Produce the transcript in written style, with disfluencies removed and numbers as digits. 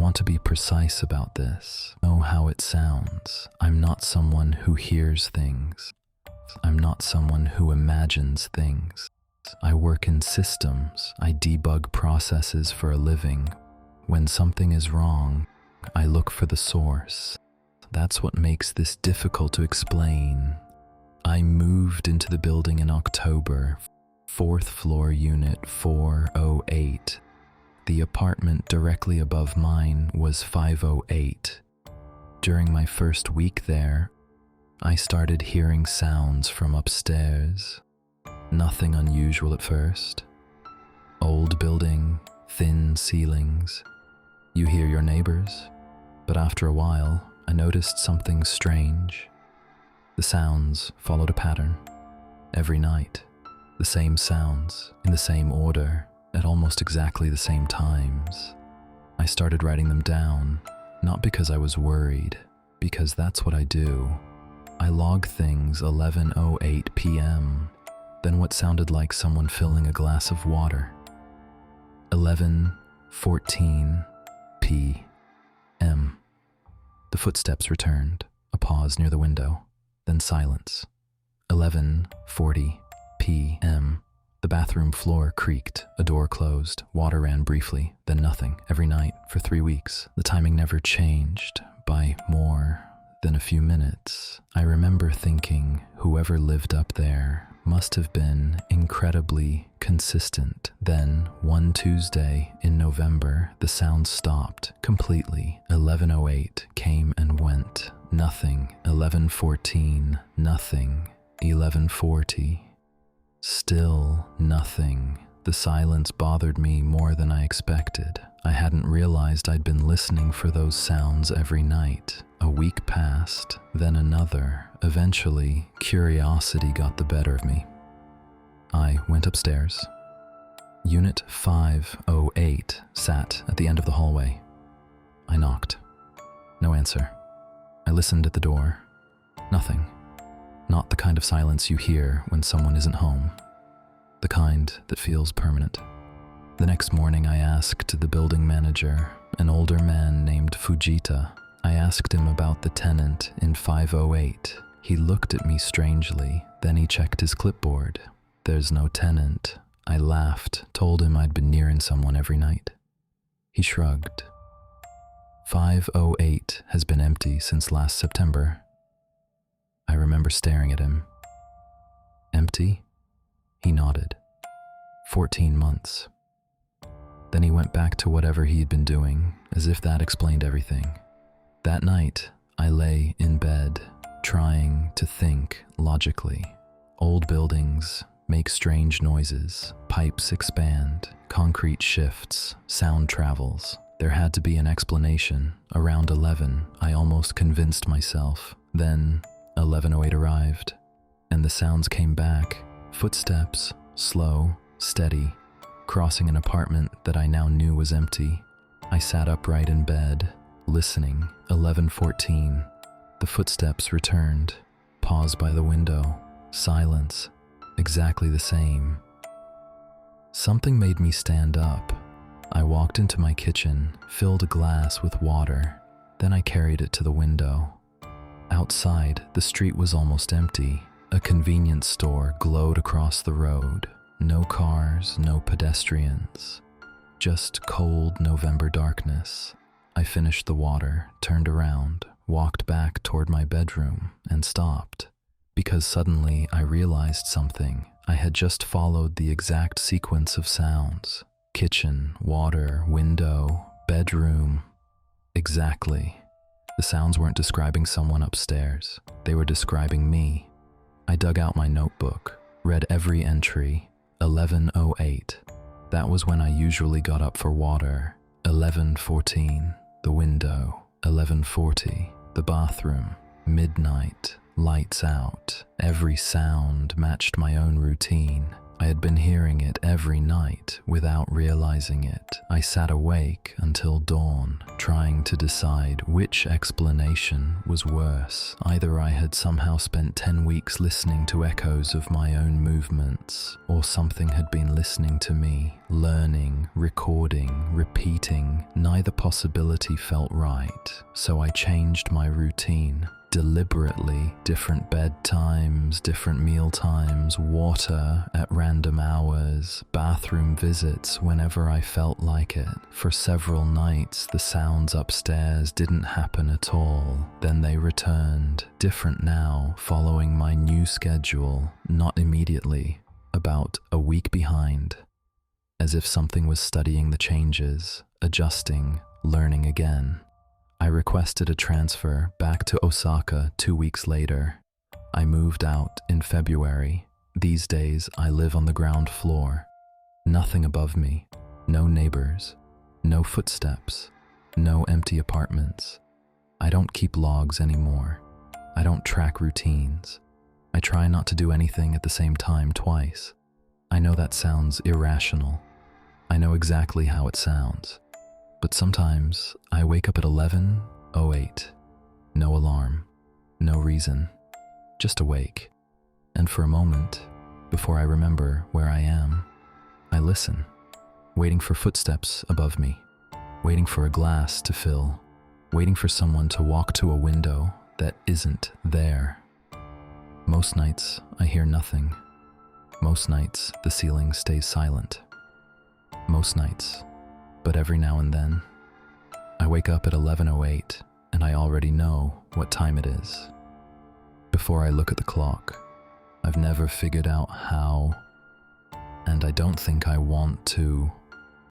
want to be precise about this. Know how it sounds. I'm not someone who hears things. I'm not someone who imagines things. I work in systems. I debug processes for a living. When something is wrong, I look for the source. That's what makes this difficult to explain. I moved into the building in October, 4th floor unit 408. The apartment directly above mine was 508. During my first week there, I started hearing sounds from upstairs. Nothing unusual at first. Old building, thin ceilings. You hear your neighbors, but after a while, I noticed something strange. The sounds followed a pattern. Every night, the same sounds, in the same order, at almost exactly the same times. I started writing them down, not because I was worried, because that's what I do. I log things 11:08 p.m., then what sounded like someone filling a glass of water. 11:14 p.m. The footsteps returned, a pause near the window, then silence. 11:40 p.m. The bathroom floor creaked, a door closed, water ran briefly, then nothing, every night for 3 weeks. The timing never changed by more than a few minutes. I remember thinking whoever lived up there must have been incredibly consistent. Then, one Tuesday in November, the sound stopped completely. 11:08 came and went. Nothing. 11:14, nothing. 11:40. Still nothing. The silence bothered me more than I expected. I hadn't realized I'd been listening for those sounds every night. A week passed, then another. Eventually, curiosity got the better of me. I went upstairs. Unit 508 sat at the end of the hallway. I knocked. No answer. I listened at the door. Nothing. Not the kind of silence you hear when someone isn't home. The kind that feels permanent. The next morning I asked the building manager, an older man named Fujita. I asked him about the tenant in 508. He looked at me strangely, then he checked his clipboard. There's no tenant. I laughed, told him I'd been nearing someone every night. He shrugged. 508 has been empty since last September. I remember staring at him. Empty? He nodded. 14 months. Then he went back to whatever he'd been doing, as if that explained everything. That night, I lay in bed, trying to think logically. Old buildings make strange noises, pipes expand, concrete shifts, sound travels. There had to be an explanation. Around 11, I almost convinced myself. Then 11:08 arrived, and the sounds came back. Footsteps, slow, steady, crossing an apartment that I now knew was empty. I sat upright in bed, listening. 11:14. The footsteps returned. Pause by the window. Silence. Exactly the same. Something made me stand up. I walked into my kitchen, filled a glass with water, then I carried it to the window. Outside, the street was almost empty. A convenience store glowed across the road. No cars, no pedestrians. Just cold November darkness. I finished the water, turned around, walked back toward my bedroom, and stopped. Because suddenly I realized something. I had just followed the exact sequence of sounds. Kitchen, water, window, bedroom. Exactly. The sounds weren't describing someone upstairs. They were describing me. I dug out my notebook, read every entry. 11:08. That was when I usually got up for water. 11:14. The window. 11:40. The bathroom. Midnight. Lights out. Every sound matched my own routine. I had been hearing it every night without realizing it. I sat awake until dawn, trying to decide which explanation was worse. Either I had somehow spent 10 weeks listening to echoes of my own movements, or something had been listening to me, learning, recording, repeating. Neither possibility felt right, so I changed my routine. Deliberately, different bedtimes, different meal times, water at random hours, bathroom visits whenever I felt like it. For several nights, the sounds upstairs didn't happen at all. Then they returned, different now, following my new schedule, not immediately, about a week behind, as if something was studying the changes, adjusting, learning again. I requested a transfer back to Osaka 2 weeks later. I moved out in February. These days, I live on the ground floor. Nothing above me, no neighbors, no footsteps, no empty apartments. I don't keep logs anymore. I don't track routines. I try not to do anything at the same time twice. I know that sounds irrational. I know exactly how it sounds. But sometimes I wake up at 11:08. No alarm, no reason, just awake. And for a moment, before I remember where I am, I listen, waiting for footsteps above me, waiting for a glass to fill, waiting for someone to walk to a window that isn't there. Most nights, I hear nothing. Most nights, the ceiling stays silent. Most nights, but every now and then, I wake up at 11:08 and I already know what time it is. Before I look at the clock, I've never figured out how, and I don't think I want to.